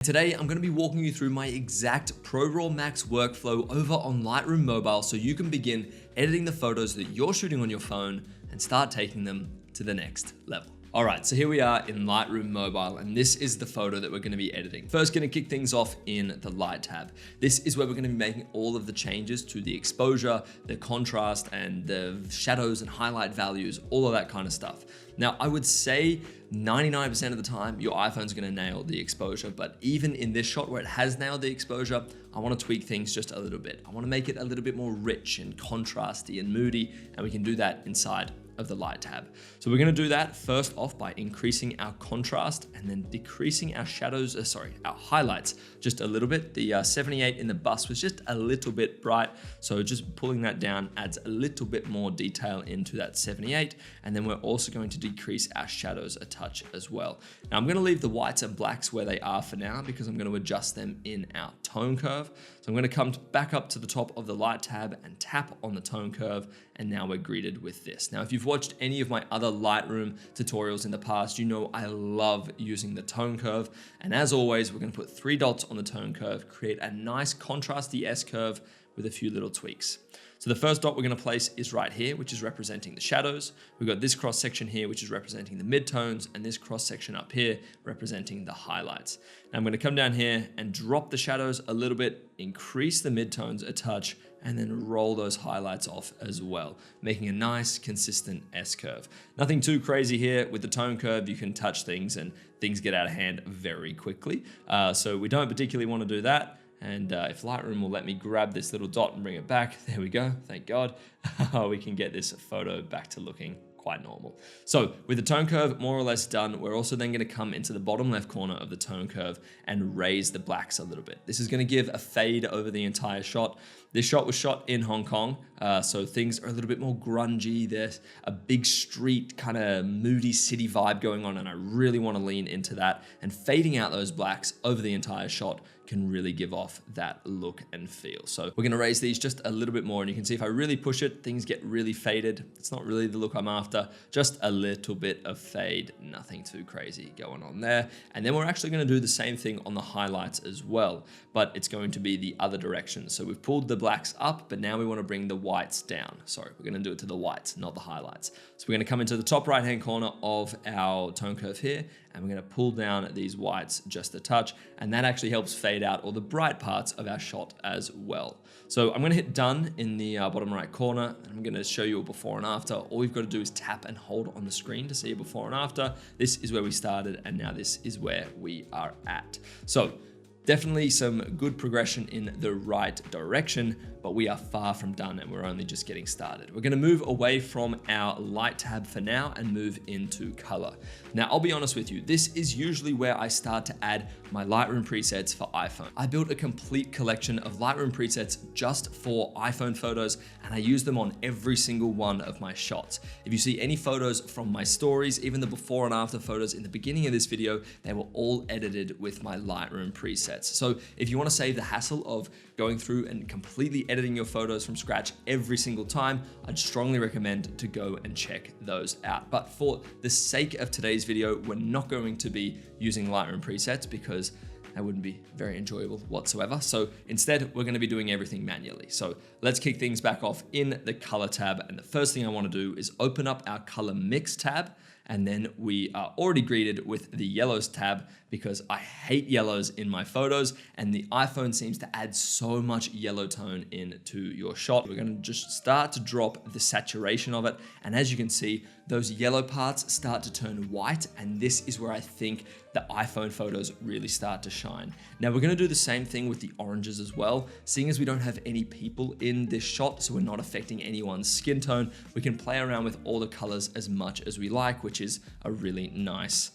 Today, I'm going to be walking you through my exact ProRaw Max workflow over on Lightroom Mobile so you can begin editing the photos that you're shooting on your phone and start taking them to the next level. All right, so here we are in Lightroom Mobile, and this is the photo that we're going to be editing. First, going to kick things off in the Light tab. This is where we're going to be making all of the changes to the exposure, the contrast, and the shadows and highlight values, all of that kind of stuff. Now, I would say 99% of the time, your iPhone's going to nail the exposure, but even in this shot where it has nailed the exposure, I want to tweak things just a little bit. I want to make it a little bit more rich and contrasty and moody, and we can do that inside of the Light tab. So we're going to do that first off by increasing our contrast and then decreasing our shadows, our highlights just a little bit. The 78 in the bus was just a little bit bright, so just pulling that down adds a little bit more detail into that 78, and then we're also going to decrease our shadows a touch as well. Now I'm going to leave the whites and blacks where they are for now because I'm going to adjust them in our tone curve. So I'm going to come back up to the top of the Light tab and tap on the tone curve, and now we're greeted with this. Now if you've watched any of my other Lightroom tutorials in the past, you know I love using the tone curve, and as always we're going to put 3 dots on the tone curve, create a nice contrasty S-curve with a few little tweaks. So the first dot we're going to place is right here, which is representing the shadows. We've got this cross section here, which is representing the midtones, and this cross section up here representing the highlights. Now I'm going to come down here and drop the shadows a little bit, increase the midtones a touch, and then roll those highlights off as well, making a nice consistent S-curve. Nothing too crazy here. With the tone curve, you can touch things and things get out of hand very quickly. So we don't particularly want to do that. And if Lightroom will let me grab this little dot and bring it back, there we go, thank God, we can get this photo back to looking quite normal. So with the tone curve more or less done, we're also then going to come into the bottom left corner of the tone curve and raise the blacks a little bit. This is going to give a fade over the entire shot. This shot was shot in Hong Kong, so things are a little bit more grungy. There's a big street kind of moody city vibe going on, and I really want to lean into that, and fading out those blacks over the entire shot can really give off that look and feel. So we're going to raise these just a little bit more, and you can see if I really push it, things get really faded. It's not really the look I'm after, just a little bit of fade, nothing too crazy going on there. And then we're actually going to do the same thing on the highlights as well, but it's going to be the other direction. So we've pulled the blacks up, but now we want to bring the whites down. Sorry, we're going to do it to the whites, not the highlights. So we're going to come into the top right hand corner of our tone curve here, and we're going to pull down these whites just a touch, and that actually helps fade out all the bright parts of our shot as well. So I'm going to hit done in the bottom right corner, and I'm going to show you a before and after. All we've got to do is tap and hold on the screen to see a before and after. This is where we started, and now this is where we are at. So definitely some good progression in the right direction, but we are far from done, and we're only just getting started. We're going to move away from our Light tab for now and move into color. Now, I'll be honest with you, this is usually where I start to add my Lightroom presets for iPhone. I built a complete collection of Lightroom presets just for iPhone photos, and I use them on every single one of my shots. If you see any photos from my stories, even the before and after photos in the beginning of this video, they were all edited with my Lightroom presets. So if you want to save the hassle of going through and completely editing your photos from scratch every single time, I'd strongly recommend to go and check those out. But for the sake of today's video, we're not going to be using Lightroom presets because that wouldn't be very enjoyable whatsoever. So instead, we're going to be doing everything manually. So let's kick things back off in the color tab. And the first thing I want to do is open up our color mix tab. And then we are already greeted with the yellows tab because I hate yellows in my photos, and the iPhone seems to add so much yellow tone into your shot. We're going to just start to drop the saturation of it. And as you can see, those yellow parts start to turn white, and this is where I think the iPhone photos really start to shine. Now we're going to do the same thing with the oranges as well. Seeing as we don't have any people in this shot, so we're not affecting anyone's skin tone, we can play around with all the colors as much as we like, which is a really nice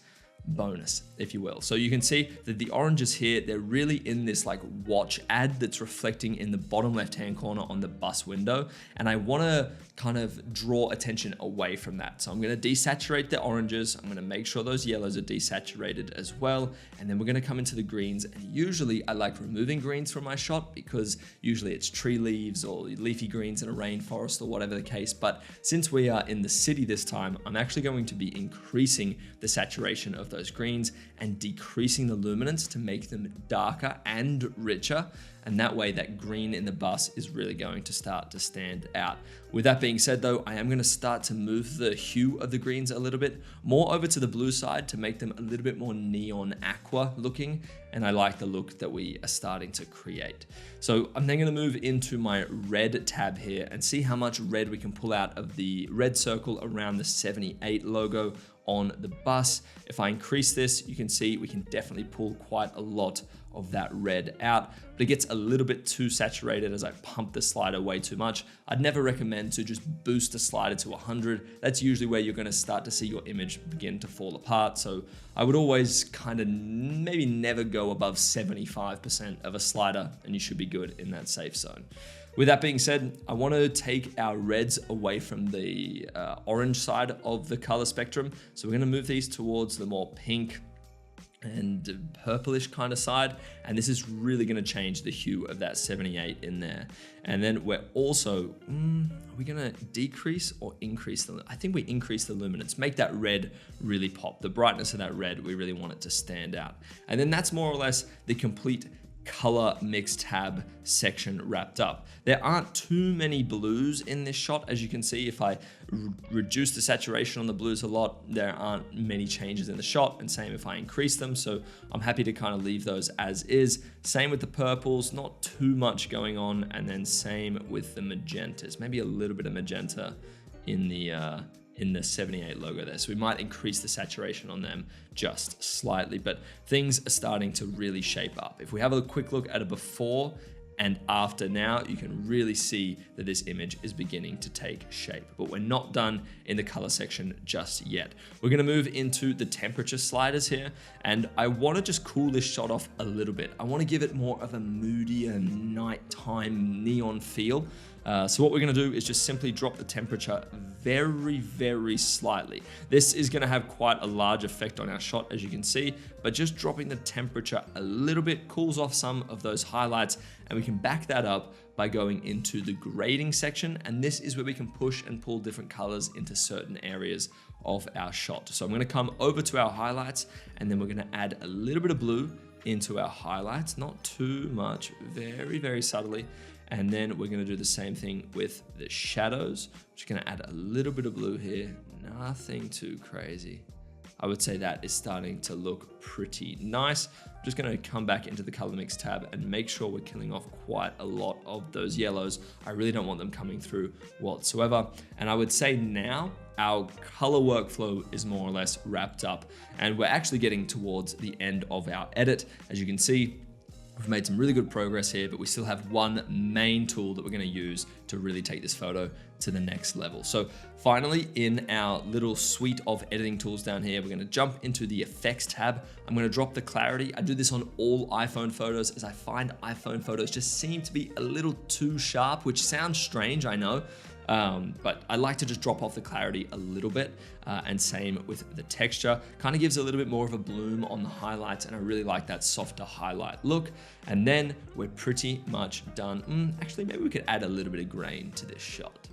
bonus, if you will. So you can see that the oranges here, they're really in this like watch ad that's reflecting in the bottom left hand corner on the bus window, and I want to kind of draw attention away from that. So I'm going to desaturate the oranges. I'm going to make sure those yellows are desaturated as well. And then we're going to come into the greens. And usually I like removing greens from my shot because usually it's tree leaves or leafy greens in a rainforest or whatever the case. But since we are in the city this time, I'm actually going to be increasing the saturation of those greens and decreasing the luminance to make them darker and richer. And that way that green in the bus is really going to start to stand out. With that being said though, I am going to start to move the hue of the greens a little bit more over to the blue side to make them a little bit more neon aqua looking. And I like the look that we are starting to create. So I'm then going to move into my red tab here and see how much red we can pull out of the red circle around the 78 logo on the bus. If I increase this, you can see we can definitely pull quite a lot of that red out, but it gets a little bit too saturated as I pump the slider way too much. I'd never recommend to just boost the slider to 100. That's usually where you're going to start to see your image begin to fall apart. So I would always kind of maybe never go above 75% of a slider, and you should be good in that safe zone. With that being said, I want to take our reds away from the orange side of the color spectrum. So we're going to move these towards the more pink and purplish kind of side. And this is really going to change the hue of that 78 in there. And then we're also, are we going to decrease or increase the, I think we increase the luminance, make that red really pop. The brightness of that red, we really want it to stand out. And then that's more or less the complete color mix tab section wrapped up. There aren't too many blues in this shot. As you can see, if I reduce the saturation on the blues a lot, there aren't many changes in the shot, and same if I increase them. So I'm happy to kind of leave those as is. Same with the purples, not too much going on. And then same with the magentas, maybe a little bit of magenta in the 78 logo there. So we might increase the saturation on them just slightly, but things are starting to really shape up. If we have a quick look at a before and after now, you can really see that this image is beginning to take shape, but we're not done in the color section just yet. We're gonna move into the temperature sliders here, and I wanna just cool this shot off a little bit. I wanna give it more of a moodier nighttime neon feel. So what we're gonna do is just simply drop the temperature very, very slightly. This is gonna have quite a large effect on our shot, as you can see, but just dropping the temperature a little bit cools off some of those highlights, and we can back that up by going into the grading section. And this is where we can push and pull different colors into certain areas of our shot. So I'm gonna come over to our highlights, and then we're gonna add a little bit of blue into our highlights, not too much, very, very subtly. And then we're gonna do the same thing with the shadows. Just gonna add a little bit of blue here, nothing too crazy. I would say that is starting to look pretty nice. I'm just gonna come back into the color mix tab and make sure we're killing off quite a lot of those yellows. I really don't want them coming through whatsoever. And I would say now our color workflow is more or less wrapped up, and we're actually getting towards the end of our edit. As you can see, we've made some really good progress here, but we still have one main tool that we're gonna use to really take this photo to the next level. So finally, in our little suite of editing tools down here, we're gonna jump into the effects tab. I'm gonna drop the clarity. I do this on all iPhone photos, as I find iPhone photos just seem to be a little too sharp, which sounds strange, I know. But I like to just drop off the clarity a little bit, and same with the texture. Kind of gives a little bit more of a bloom on the highlights, and I really like that softer highlight look. And then we're pretty much done. Actually, maybe we could add a little bit of grain to this shot.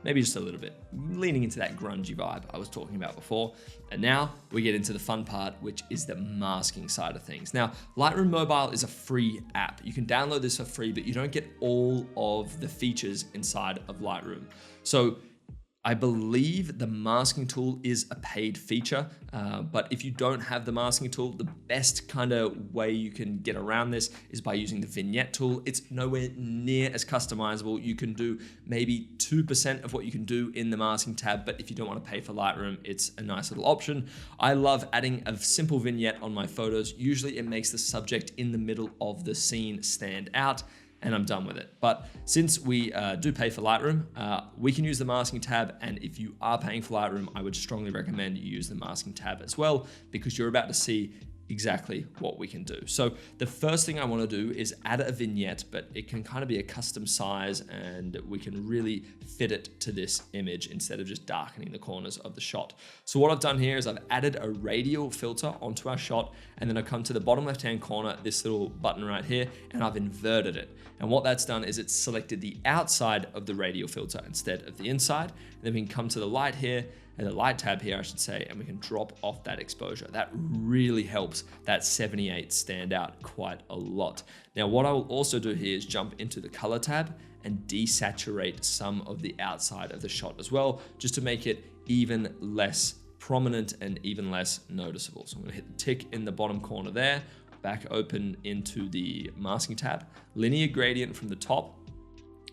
Maybe just a little bit, leaning into that grungy vibe I was talking about before. And now we get into the fun part, which is the masking side of things. Now, Lightroom Mobile is a free app. You can download this for free, but you don't get all of the features inside of Lightroom. So I believe the masking tool is a paid feature, but if you don't have the masking tool, the best kind of way you can get around this is by using the vignette tool. It's nowhere near as customizable. You can do maybe 2% of what you can do in the masking tab, but if you don't want to pay for Lightroom, it's a nice little option. I love adding a simple vignette on my photos. Usually it makes the subject in the middle of the scene stand out, and I'm done with it. But since we do pay for Lightroom, we can use the masking tab. And if you are paying for Lightroom, I would strongly recommend you use the masking tab as well, because you're about to see exactly what we can do. So the first thing I want to do is add a vignette, but it can kind of be a custom size and we can really fit it to this image instead of just darkening the corners of the shot. So what I've done here is I've added a radial filter onto our shot, and then I've come to the bottom left-hand corner, this little button right here, and I've inverted it. And what that's done is it's selected the outside of the radial filter instead of the inside. And then we can come to the light here, and the light tab here, I should say, and we can drop off that exposure. That really helps that 78 stand out quite a lot. Now, what I will also do here is jump into the color tab and desaturate some of the outside of the shot as well, just to make it even less prominent and even less noticeable. So I'm gonna hit the tick in the bottom corner there, back open into the masking tab, linear gradient from the top.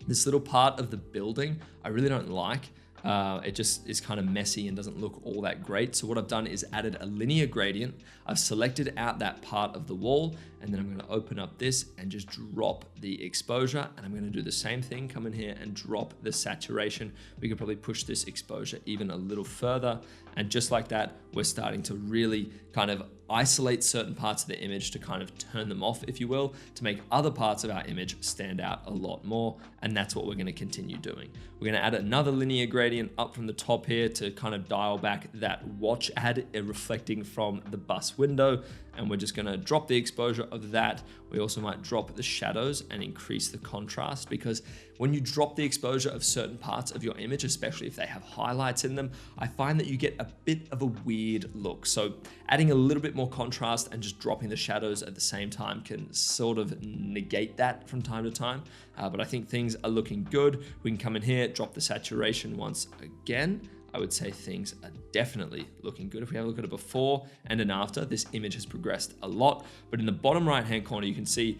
This little part of the building, I really don't like. It just is kind of messy and doesn't look all that great. So what I've done is added a linear gradient. I've selected out that part of the wall, and then I'm going to open up this and just drop the exposure. And I'm going to do the same thing, come in here and drop the saturation. We could probably push this exposure even a little further. And just like that, we're starting to really kind of isolate certain parts of the image to kind of turn them off, if you will, to make other parts of our image stand out a lot more. And that's what we're going to continue doing. We're going to add another linear gradient up from the top here to kind of dial back that watch ad reflecting from the bus window. And we're just going to drop the exposure of that. We also might drop the shadows and increase the contrast, because when you drop the exposure of certain parts of your image, especially if they have highlights in them, I find that you get a bit of a weird look. So adding a little bit more contrast and just dropping the shadows at the same time can sort of negate that from time to time. But I think things are looking good. We can come in here, drop the saturation once again. I would say things are definitely looking good. If we have a look at it before and an after, this image has progressed a lot. But in the bottom right-hand corner, you can see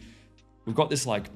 we've got this like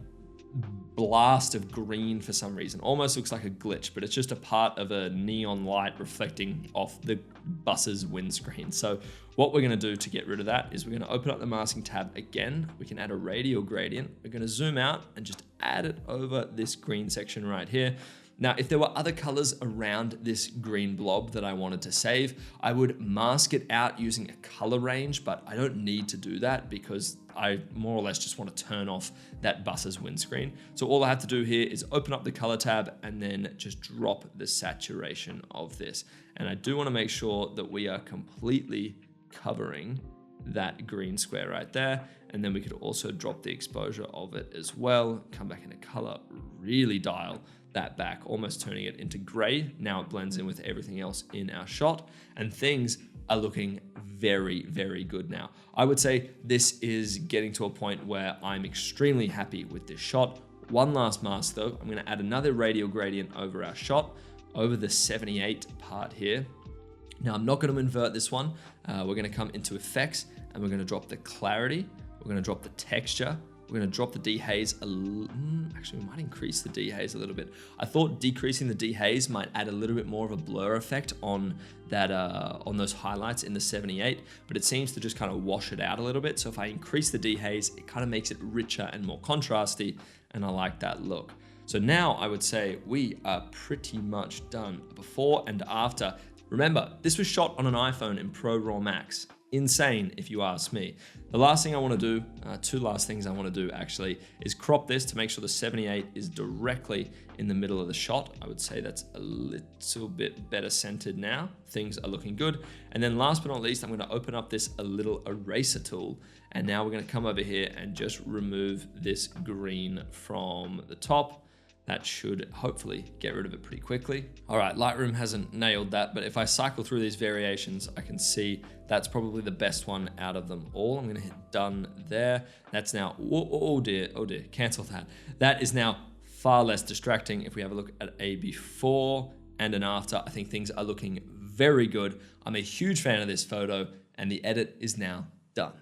blast of green for some reason. Almost looks like a glitch, but it's just a part of a neon light reflecting off the bus's windscreen. So what we're gonna do to get rid of that is we're gonna open up the masking tab again. We can add a radial gradient. We're gonna zoom out and just add it over this green section right here. Now, if there were other colors around this green blob that I wanted to save, I would mask it out using a color range, but I don't need to do that because I more or less just want to turn off that bus's windscreen. So all I have to do here is open up the color tab and then just drop the saturation of this. And I do want to make sure that we are completely covering that green square right there. And then we could also drop the exposure of it as well. Come back into color, really dial that back, almost turning it into gray. Now it blends in with everything else in our shot, and things are looking very, very good now. I would say this is getting to a point where I'm extremely happy with this shot. One last mask though, I'm gonna add another radial gradient over our shot, over the 78 part here. Now I'm not gonna invert this one. We're gonna come into effects and we're gonna drop the clarity. We're gonna drop the texture. We're going to drop the dehaze actually, we might increase the dehaze a little bit. I thought decreasing the dehaze might add a little bit more of a blur effect on that on those highlights in the 78, but it seems to just kind of wash it out a little bit. So if I increase the dehaze, it kind of makes it richer and more contrasty, and I like that look. So now I would say we are pretty much done before and after. Remember, this was shot on an iPhone in ProRaw Max. Insane, if you ask me. The last thing I want to do, two last things I want to do actually, is crop this to make sure the 78 is directly in the middle of the shot. I would say that's a little bit better centered now. Things are looking good. And then last but not least, I'm going to open up this little eraser tool. And now we're going to come over here and just remove this green from the top. That should hopefully get rid of it pretty quickly. All right, Lightroom hasn't nailed that, but if I cycle through these variations, I can see that's probably the best one out of them all. I'm gonna hit done there. That's now, oh dear, cancel that. That is now far less distracting. If we have a look at a before and an after, I think things are looking very good. I'm a huge fan of this photo, and the edit is now done.